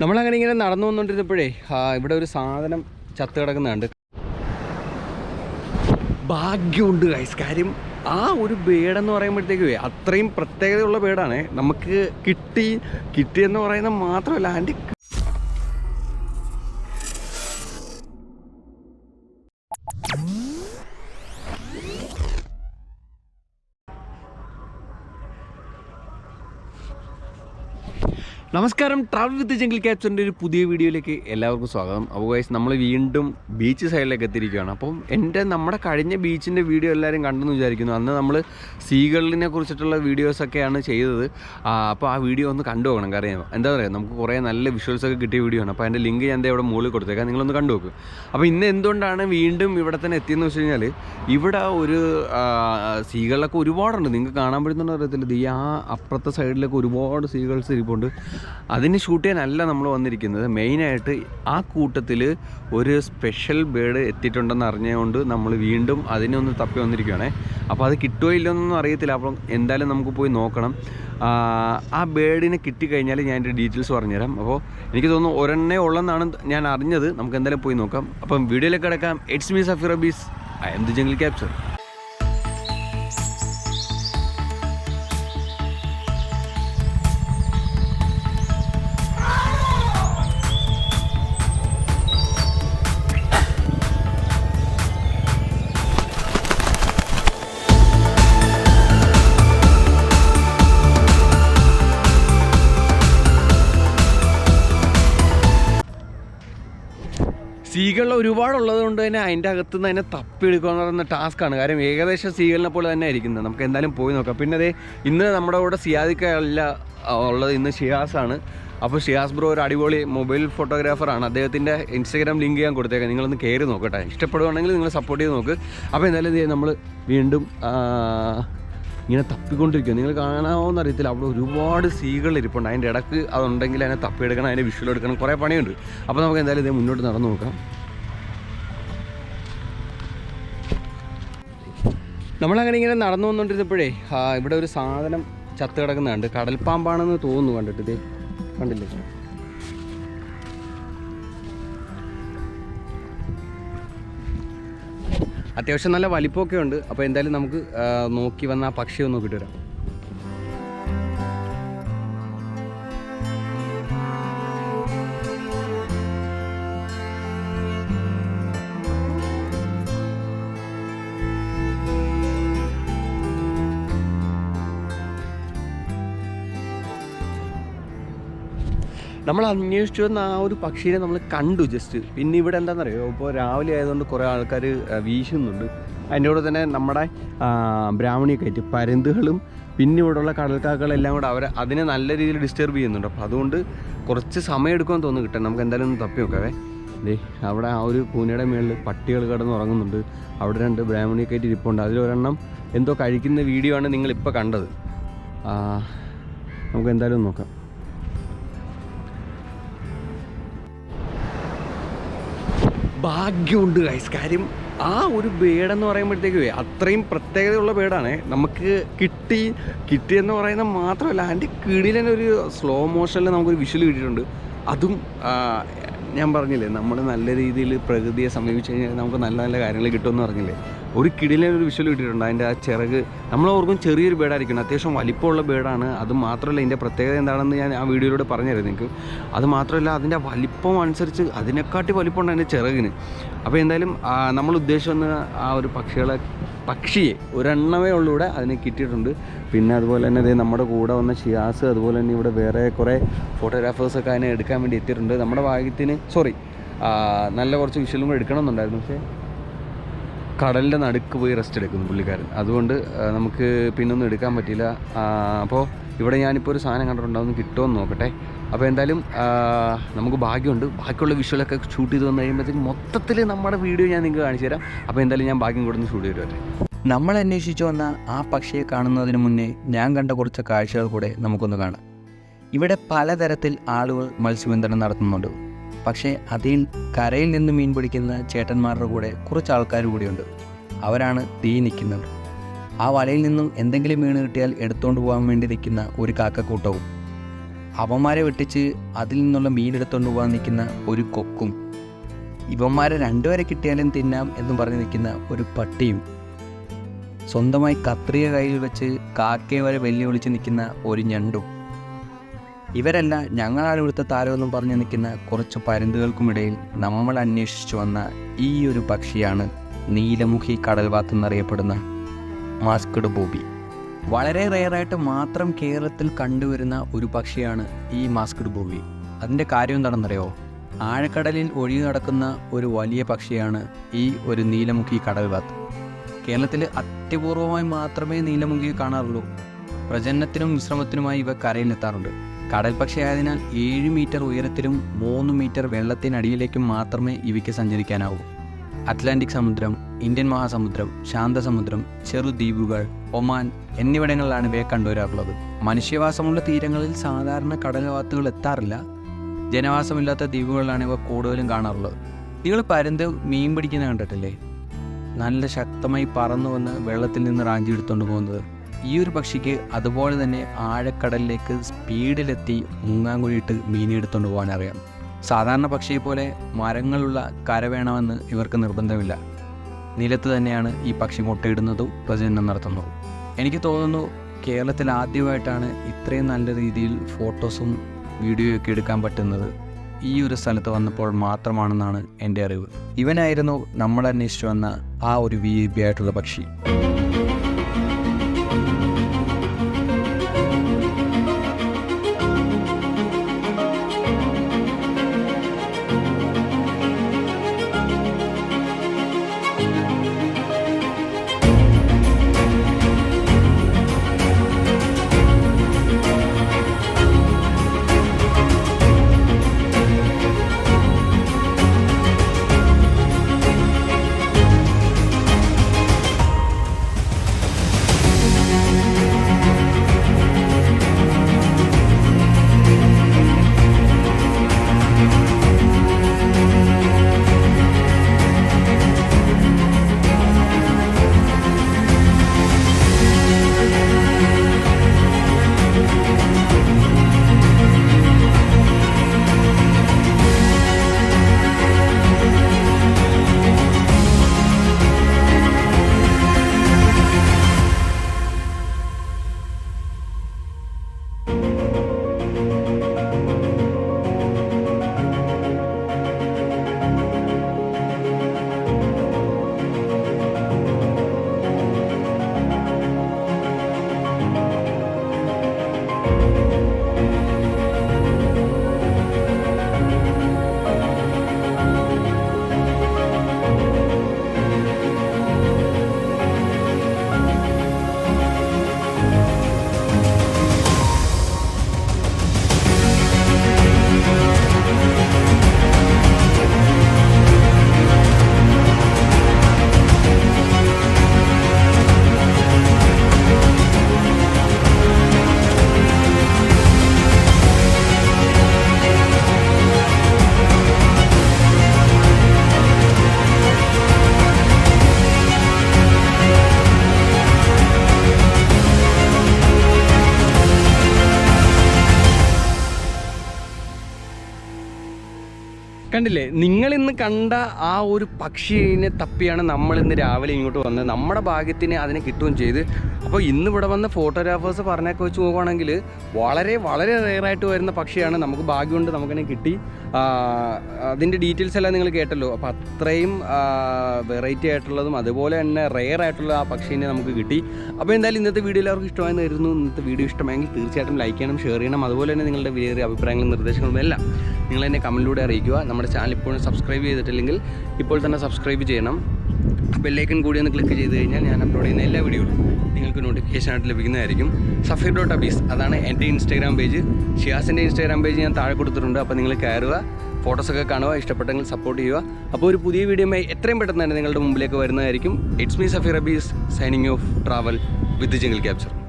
നമ്മളങ്ങനെ ഇങ്ങനെ നടന്നു വന്നുകൊണ്ടിരുന്നപ്പോഴേ ഇവിടെ ഒരു സാധനം ചത്ത് കിടക്കുന്നുണ്ട്. ഭാഗ്യമുണ്ട് ഗൈസ്. കാര്യം ആ ഒരു ബേഡെന്ന് പറയുമ്പോഴത്തേക്ക് അത്രയും പ്രത്യേകതയുള്ള ബേഡാണ്. നമുക്ക് കിട്ടിയെന്ന് പറയുന്നത് മാത്രമല്ല, അതിൻ്റെ നമസ്കാരം. ട്രാവൽ വിത്ത് ജംഗിൾ ക്യാപ്ചറിൻ്റെ ഒരു പുതിയ വീഡിയോയിലേക്ക് എല്ലാവർക്കും സ്വാഗതം. അപ്പോൾ ഗൈസ്, നമ്മൾ വീണ്ടും ബീച്ച് സൈഡിലേക്ക് എത്തിയിരിക്കുകയാണ്. അപ്പം നമ്മുടെ കഴിഞ്ഞ ബീച്ചിൻ്റെ വീഡിയോ എല്ലാവരും കണ്ടെന്ന് വിചാരിക്കുന്നു. അന്ന് നമ്മൾ സീകളിനെ കുറിച്ചിട്ടുള്ള വീഡിയോസൊക്കെയാണ് ചെയ്തത്. അപ്പോൾ ആ വീഡിയോ ഒന്ന് കണ്ടു നോക്കണം. കാരണം എന്താ പറയുക, നമുക്ക് കുറേ നല്ല വിഷ്വൽസൊക്കെ കിട്ടിയ വീഡിയോ ആണ്. അപ്പോൾ അതിൻ്റെ ലിങ്ക് ഞാൻ ഇവിടെ മുകളിൽ കൊടുത്തേക്കാം, നിങ്ങളൊന്ന് കണ്ടു നോക്കും. അപ്പോൾ ഇന്ന് എന്തുകൊണ്ടാണ് വീണ്ടും ഇവിടെ തന്നെ എത്തിയെന്ന് വെച്ച് കഴിഞ്ഞാൽ, ഇവിടെ ഒരു സീകളിലൊക്കെ ഒരുപാടുണ്ട്. നിങ്ങൾക്ക് കാണാൻ പറ്റുന്നുണ്ടോ അറിയത്തില്ല. ഈ അപ്പുറത്തെ സൈഡിലൊക്കെ ഒരുപാട് സീകൾസ് ഇരിപ്പുണ്ട്. അതിന് ഷൂട്ട് ചെയ്യാനല്ല നമ്മൾ വന്നിരിക്കുന്നത്. മെയിനായിട്ട് ആ കൂട്ടത്തിൽ ഒരു സ്പെഷ്യൽ ബേഡ് എത്തിയിട്ടുണ്ടെന്ന് അറിഞ്ഞുകൊണ്ട് നമ്മൾ വീണ്ടും അതിനൊന്ന് തപ്പി വന്നിരിക്കുകയാണേ. അപ്പോൾ അത് കിട്ടുമോ ഇല്ലെന്നൊന്നും അറിയത്തില്ല. അപ്പം എന്തായാലും നമുക്ക് പോയി നോക്കണം. ആ ബേഡിനെ കിട്ടിക്കഴിഞ്ഞാൽ ഞാൻ എൻ്റെ ഡീറ്റെയിൽസ് പറഞ്ഞുതരാം. അപ്പോൾ എനിക്ക് തോന്നുന്നു ഒരെണ്ണേ ഉള്ളെന്നാണ് ഞാൻ അറിഞ്ഞത്. നമുക്ക് എന്തായാലും പോയി നോക്കാം. അപ്പം വീഡിയോയിലേക്ക് കിടക്കാം. It's me Safeer Abees, I am the jungle capture. സീകളിൽ ഒരുപാടുള്ളത് കൊണ്ട് തന്നെ അതിൻ്റെ അകത്തു നിന്ന് അതിനെ തപ്പിയെടുക്കുക എന്ന് പറയുന്ന ടാസ്ക്കാണ്. കാര്യം ഏകദേശം സീകളിനെ പോലെ തന്നെ ആയിരിക്കുന്നത്. നമുക്ക് എന്തായാലും പോയി നോക്കാം. പിന്നെ അതേ, ഇന്ന് നമ്മുടെ കൂടെ സിയാദിക്കല്ല ഉള്ളത്, ഇന്ന് ഷിയാസാണ്. അപ്പോൾ ഷിയാസ് ബ്രോ ഒരു അടിപൊളി മൊബൈൽ ഫോട്ടോഗ്രാഫറാണ്. അദ്ദേഹത്തിൻ്റെ ഇൻസ്റ്റാഗ്രാം ലിങ്ക് ഞാൻ കൊടുത്തേക്കാം, നിങ്ങളൊന്ന് കയറി നോക്കട്ടെ. ഇഷ്ടപ്പെടുവാണെങ്കിൽ നിങ്ങൾ സപ്പോർട്ട് ചെയ്ത് നോക്ക്. അപ്പോൾ എന്തായാലും നമ്മൾ വീണ്ടും ഇങ്ങനെ തപ്പിക്കൊണ്ടിരിക്കുക. നിങ്ങൾ കാണാമോന്ന് അറിയത്തില്ല, അവിടെ ഒരുപാട് സീകൾ ഇരിപ്പുണ്ട്. അതിൻ്റെ ഇടയ്ക്ക് അതുണ്ടെങ്കിൽ അതിനെ തപ്പിയെടുക്കണം, അതിനെ വിഷ്വൽ എടുക്കണം, കുറേ പണിയുണ്ട്. അപ്പോൾ നമുക്ക് എന്തായാലും ഇതേ മുന്നോട്ട് നടന്നു നോക്കാം. നമ്മളങ്ങനെ ഇങ്ങനെ നടന്നു വന്നുകൊണ്ടിരുന്നപ്പോഴേ ഇവിടെ ഒരു സാധനം ചത്ത് കിടക്കുന്നുണ്ട്. കടൽപ്പാമ്പാണെന്ന് തോന്നുന്നു കണ്ടിട്ട്. ഇതേ കണ്ടില്ലേ? അത്യാവശ്യം നല്ല വലിപ്പമൊക്കെ ഉണ്ട്. അപ്പോൾ എന്തായാലും നമുക്ക് നോക്കി വന്ന ആ പക്ഷിയെ ഒന്ന് നോക്കിയിട്ട് വരാം. നമ്മൾ അന്വേഷിച്ചു വന്ന ആ ഒരു പക്ഷീനെ നമ്മൾ കണ്ടു ജസ്റ്റ്. പിന്നെ ഇവിടെ എന്താണെന്നറിയോ, ഇപ്പോൾ രാവിലെ ആയതുകൊണ്ട് കുറേ ആൾക്കാർ വീശുന്നുണ്ട്. അതിൻ്റെ കൂടെ തന്നെ നമ്മുടെ ബ്രാഹ്മണിയൊക്കെ ആയിട്ട് പരുന്തുകളും പിന്നെ ഇവിടെയുള്ള കടൽക്കാക്കകളെല്ലാം കൂടെ അതിനെ നല്ല രീതിയിൽ ഡിസ്റ്റർബ് ചെയ്യുന്നുണ്ട്. അപ്പോൾ അതുകൊണ്ട് കുറച്ച് സമയം എടുക്കുമെന്ന് തോന്നുന്നു കിട്ടാൻ. നമുക്ക് എന്തായാലും ഒന്ന് തപ്പി നോക്കാവേ. ദേ അവിടെ ആ ഒരു കൂനയുടെ മേളിൽ പട്ടികൾ കിടന്ന് ഉറങ്ങുന്നുണ്ട്. അവിടെ 2 ബ്രാഹ്മണിയൊക്കെ ആയിട്ട് ഇരിപ്പുണ്ട്. അതിലൊരെണ്ണം എന്തോ കഴിക്കുന്ന വീഡിയോ ആണ് നിങ്ങളിപ്പോൾ കണ്ടത്. നമുക്ക് എന്തായാലും നോക്കാം. ഭാഗ്യമുണ്ട് ഗൈസ്. കാര്യം ആ ഒരു ബേഡെന്ന് പറയുമ്പോഴത്തേക്ക് അത്രയും പ്രത്യേകതയുള്ള ബേഡാണ്. നമുക്ക് കിട്ടിയെന്ന് പറയുന്നത് മാത്രമല്ല, അതിൻ്റെ കീഴിൽ തന്നെ ഒരു സ്ലോ മോഷനിൽ നമുക്കൊരു വിഷ്വൽ കിട്ടിയിട്ടുണ്ട്. അതും ഞാൻ പറഞ്ഞില്ലേ, നമ്മൾ നല്ല രീതിയിൽ പ്രകൃതിയെ സമീപിച്ച് കഴിഞ്ഞാൽ നമുക്ക് നല്ല നല്ല കാര്യങ്ങൾ കിട്ടുമെന്ന് പറഞ്ഞില്ലേ. ഒരു കിടിലൊരു വിഷ്വൽ കിട്ടിയിട്ടുണ്ട്. അതിൻ്റെ ആ ചിറക് നമ്മളോർക്കും ചെറിയൊരു ബേഡായിരിക്കണം, അത്യാവശ്യം വലിപ്പമുള്ള ബേഡാണ്. അത് മാത്രമല്ല, ഇതിൻ്റെ പ്രത്യേകത എന്താണെന്ന് ഞാൻ ആ വീഡിയോയിലൂടെ പറഞ്ഞുതരാം നിങ്ങൾക്ക്. അത് മാത്രമല്ല, അതിൻ്റെ വലിപ്പം അനുസരിച്ച് അതിനെക്കാട്ടി വലിപ്പമുണ്ട് അതിൻ്റെ ചിറകിന്. അപ്പോൾ എന്തായാലും നമ്മൾ ഉദ്ദേശിക്കുന്ന ആ ഒരു പക്ഷിയെ ഒരെണ്ണമേ ഉള്ളൂടെ അതിനെ കിട്ടിയിട്ടുണ്ട്. പിന്നെ അതുപോലെ തന്നെ അതേ നമ്മുടെ കൂടെ വന്ന ഷിയാസ്, അതുപോലെ തന്നെ ഇവിടെ വേറെ കുറേ ഫോട്ടോഗ്രാഫേഴ്സൊക്കെ അതിനെ എടുക്കാൻ വേണ്ടി എത്തിയിട്ടുണ്ട്. നമ്മുടെ ഭാഗ്യത്തിന് നല്ല കുറച്ച് വിഷ്വലും കൂടെ എടുക്കണമെന്നുണ്ടായിരുന്നു. പക്ഷേ കടലിൻ്റെ നടുക്ക് പോയി റെസ്റ്റ് എടുക്കുന്നു പുള്ളിക്കാരൻ. അതുകൊണ്ട് നമുക്ക് പിന്നൊന്നും എടുക്കാൻ പറ്റിയില്ല. അപ്പോൾ ഇവിടെ ഞാനിപ്പോൾ ഒരു സാധനം കണ്ടിട്ടുണ്ടാവുന്ന കിട്ടുമെന്ന് നോക്കട്ടെ. അപ്പോൾ എന്തായാലും നമുക്ക് ഭാഗ്യമുണ്ട്. ബാക്കിയുള്ള വിഷ്വലൊക്കെ ഷൂട്ട് ചെയ്ത് വന്നു കഴിയുമ്പോഴത്തേക്കും മൊത്തത്തിൽ നമ്മുടെ വീഡിയോ ഞാൻ നിങ്ങൾക്ക് കാണിച്ചു തരാം. അപ്പോൾ എന്തായാലും ഞാൻ ഭാഗ്യം കൊടുത്ത് ഷൂട്ട് ചെയ്ത് വരാം. നമ്മൾ അന്വേഷിച്ചു വന്ന ആ പക്ഷിയെ കാണുന്നതിന് മുന്നേ ഞാൻ കണ്ട കുറച്ച് കാഴ്ചകൾ കൂടെ നമുക്കൊന്ന് കാണാം. ഇവിടെ പലതരത്തിൽ ആളുകൾ മത്സ്യബന്ധനം നടത്തുന്നുണ്ട്. പക്ഷേ അതിൽ കരയിൽ നിന്ന് മീൻ പിടിക്കുന്ന ചേട്ടന്മാരുടെ കൂടെ കുറച്ച് ആൾക്കാർ കൂടിയുണ്ട്. അവരാണ് തീ നിൽക്കുന്നത്. ആ വലയിൽ നിന്നും എന്തെങ്കിലും വീണ് കിട്ടിയാൽ എടുത്തുകൊണ്ട് പോകാൻ വേണ്ടി നിൽക്കുന്ന ഒരു കാക്കക്കൂട്ടവും. അവന്മാരെ വെട്ടിച്ച് അതിൽ നിന്നുള്ള മീനെടുത്തുകൊണ്ട് പോകാൻ നിൽക്കുന്ന ഒരു കൊക്കും, ഇവന്മാരെ രണ്ടുപേരെ കിട്ടിയാലും തിന്നാം എന്ന് പറഞ്ഞ് നിൽക്കുന്ന ഒരു പട്ടിയും, സ്വന്തമായി കത്രിക കയ്യിൽ വെച്ച് കാക്കയെ വരെ വെല്ലുവിളിച്ച് നിൽക്കുന്ന ഒരു ഞണ്ടും, ഇവരല്ല ഞങ്ങളാണ് ഇവിടുത്തെ താരമെന്നും പറഞ്ഞ് നിൽക്കുന്ന കുറച്ച് പരുന്തുകൾക്കുമിടയിൽ നമ്മൾ അന്വേഷിച്ചു വന്ന ഈ ഒരു പക്ഷിയാണ് നീലമുഖി കടൽവാത്ത് എന്നറിയപ്പെടുന്ന മാസ്ക്ഡ് ബോബി. വളരെ റെയറായിട്ട് മാത്രം കേരളത്തിൽ കണ്ടുവരുന്ന ഒരു പക്ഷിയാണ് ഈ മാസ്ക്ഡ് ബോബി. അതിൻ്റെ കാര്യം എന്താണെന്നറിയോ? ആഴക്കടലിൽ ഒഴുകി നടക്കുന്ന ഒരു വലിയ പക്ഷിയാണ് ഈ ഒരു നീലമുഖി കടൽവാത്ത്. കേരളത്തിൽ അത്യപൂർവമായി മാത്രമേ നീലമുഖിയെ കാണാറുള്ളൂ. പ്രജനനത്തിനും വിശ്രമത്തിനുമായി ഇവ കരയിലെത്താറുണ്ട്. കടൽ പക്ഷിയായതിനാൽ 7 മീറ്റർ ഉയരത്തിലും 3 മീറ്റർ വെള്ളത്തിനടിയിലേക്കും മാത്രമേ ഇവയ്ക്ക് സഞ്ചരിക്കാനാവൂ. അറ്റ്ലാന്റിക് സമുദ്രം, ഇന്ത്യൻ മഹാസമുദ്രം, ശാന്തസമുദ്രം, ചെറുദ്വീപുകൾ, ഒമാൻ എന്നിവിടങ്ങളിലാണ് ഇവയെ കണ്ടുവരാറുള്ളത്. മനുഷ്യവാസമുള്ള തീരങ്ങളിൽ സാധാരണ കടൽവാത്തുകൾ എത്താറില്ല. ജനവാസമില്ലാത്ത ദ്വീപുകളിലാണ് ഇവ കൂടുതലും കാണാറുള്ളത്. നിങ്ങൾ പരുന്ത് മീൻ പിടിക്കുന്ന കണ്ടിട്ടില്ലേ? നല്ല ശക്തമായി പറന്നു വന്ന് വെള്ളത്തിൽ നിന്ന് റാഞ്ചി എടുത്തുകൊണ്ട് പോകുന്നത്. ഈ ഒരു പക്ഷിക്ക് അതുപോലെ തന്നെ ആഴക്കടലിലേക്ക് സ്പീഡിലെത്തി മുങ്ങാങ്കുഴിയിട്ട് മീനെടുത്തുകൊണ്ട് പോകാൻ അറിയാം. സാധാരണ പക്ഷിയെപ്പോലെ മരങ്ങളുള്ള കര വേണമെന്ന് ഇവർക്ക് നിർബന്ധമില്ല. നിലത്ത് തന്നെയാണ് ഈ പക്ഷി മുട്ടയിടുന്നതും പ്രജനനം നടത്തുന്നതും. എനിക്ക് തോന്നുന്നു കേരളത്തിൽ ആദ്യമായിട്ടാണ് ഇത്രയും നല്ല രീതിയിൽ ഫോട്ടോസും വീഡിയോയൊക്കെ എടുക്കാൻ പറ്റുന്നത് ഈ ഒരു സ്ഥലത്ത് വന്നപ്പോൾ മാത്രമാണെന്നാണ് എൻ്റെ അറിവ്. ഇവനായിരുന്നു നമ്മൾ അന്വേഷിച്ചു വന്ന ആ ഒരു VIP ആയിട്ടുള്ള പക്ഷി. കണ്ടില്ലേ, നിങ്ങളിന്ന് കണ്ട ആ ഒരു പക്ഷിയെ തപ്പിയാണ് നമ്മളിന്ന് രാവിലെ ഇങ്ങോട്ട് വന്നത്. നമ്മുടെ ഭാഗ്യത്തിന് അതിനെ കിട്ടുകയും ചെയ്ത്. അപ്പോൾ ഇന്ന് ഇവിടെ വന്ന ഫോട്ടോഗ്രാഫേഴ്സ് പറഞ്ഞൊക്കെ വെച്ച് നോക്കുകയാണെങ്കിൽ വളരെ വളരെ റെയറായിട്ട് വരുന്ന പക്ഷിയാണ്. നമുക്ക് ഭാഗ്യമുണ്ട്, നമുക്കതിനെ കിട്ടി. അതിൻ്റെ ഡീറ്റെയിൽസ് എല്ലാം നിങ്ങൾ കേട്ടല്ലോ. അപ്പോൾ അത്രയും വെറൈറ്റി ആയിട്ടുള്ളതും അതുപോലെ തന്നെ റെയർ ആയിട്ടുള്ള ആ പക്ഷീനെ നമുക്ക് കിട്ടി. അപ്പോൾ എന്തായാലും ഇന്നത്തെ വീഡിയോ എല്ലാവർക്കും ഇഷ്ടമായെന്ന് കരുതുന്നു. ഇന്നത്തെ വീഡിയോ ഇഷ്ടമായെങ്കിൽ തീർച്ചയായിട്ടും ലൈക്ക് ചെയ്യണം, ഷെയർ ചെയ്യണം. അതുപോലെ തന്നെ നിങ്ങളുടെ വലിയ അഭിപ്രായങ്ങളും നിർദ്ദേശങ്ങളും എല്ലാം നിങ്ങൾ എന്നെ കമൻറ്റിലൂടെ അറിയിക്കുക. നമ്മുടെ ചാനൽ ഇപ്പോഴും സബ്സ്ക്രൈബ് ചെയ്തിട്ടില്ലെങ്കിൽ ഇപ്പോൾ തന്നെ സബ്സ്ക്രൈബ് ചെയ്യണം. ബെല്ലൈക്കൺ കൂടി ഒന്ന് ക്ലിക്ക് ചെയ്ത് കഴിഞ്ഞാൽ ഞാൻ അപ്ലോഡ് ചെയ്യുന്ന എല്ലാ വീഡിയോകളും നിങ്ങൾക്ക് നോട്ടിഫിക്കേഷൻ ആയിട്ട് ലഭിക്കുന്നതായിരിക്കും. Safir.Abees അതാണ് എൻ്റെ ഇൻസ്റ്റാഗ്രാം പേജ്. ഷിയാസിൻ്റെ ഇൻസ്റ്റാഗ്രാം പേജ് ഞാൻ താഴെ കൊടുത്തിട്ടുണ്ട്. അപ്പോൾ നിങ്ങൾ കയറുക, ഫോട്ടോസൊക്കെ കാണുക, ഇഷ്ടപ്പെട്ടെങ്കിൽ സപ്പോർട്ട് ചെയ്യുക. അപ്പോൾ ഒരു പുതിയ വീഡിയോയുമായി എത്രയും പെട്ടെന്ന് തന്നെ നിങ്ങളുടെ മുമ്പിലേക്ക് വരുന്നതായിരിക്കും. It's me Safir Abees signing off travel with jungle capture.